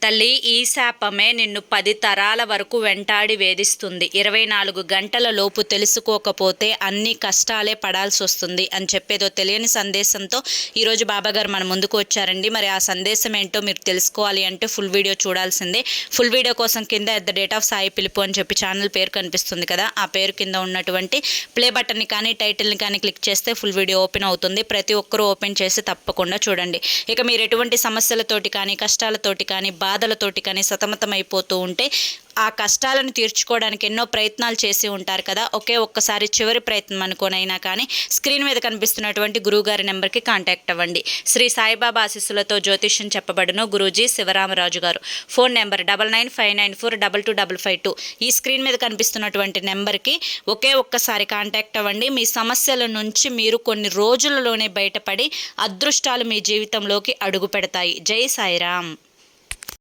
తల్లి, ఈ శాపమే నిన్ను 10 తరాల వరకు వెంటాడి వేధిస్తుంది. 24 గంటల లోపు తెలుసుకోకపోతే అన్ని కష్టాలే పడాల్సి వస్తుంది అని చెప్పేదో తెలియని సందేశంతో ఈరోజు బాబాగారు మన ముందుకు వచ్చారండి. మరి ఆ సందేశం ఏంటో మీరు తెలుసుకోవాలి అంటే ఫుల్ వీడియో చూడాల్సిందే. ఫుల్ వీడియో కోసం కింద at the date of Sai పిలుపు అని చెప్పి ఛానల్ పేరు కనిపిస్తుంది కదా, ఆ పేరు కింద ఉన్నటువంటి ప్లే బటన్ని కానీ టైటిల్ని కానీ క్లిక్ చేస్తే ఫుల్ వీడియో ఓపెన్ అవుతుంది. ప్రతి ఒక్కరూ ఓపెన్ చేసి తప్పకుండా చూడండి. ఇక మీరు ఎటువంటి సమస్యలతోటి కానీ కష్టాలతోటి కానీ బాధలతోటి కానీ సతమతమైపోతూ ఉంటే ఆ కష్టాలను తీర్చుకోవడానికి ఎన్నో ప్రయత్నాలు చేసి ఉంటారు కదా, ఒక్కసారి చివరి ప్రయత్నం అనుకోనైనా కానీ స్క్రీన్ మీద కనిపిస్తున్నటువంటి గురువుగారి నెంబర్కి కాంటాక్ట్ అవ్వండి. శ్రీ సాయిబాబా ఆశీస్సులతో జ్యోతిష్యం చెప్పబడును. గురూజీ శివరామరాజు గారు. Phone number 9959422552. ఈ స్క్రీన్ మీద కనిపిస్తున్నటువంటి నెంబర్కి ఒక్కసారి కాంటాక్ట్ అవ్వండి. మీ సమస్యల నుంచి మీరు కొన్ని రోజులలోనే బయటపడి అదృష్టాలు మీ జీవితంలోకి అడుగు పెడతాయి. జై సాయిరామ్.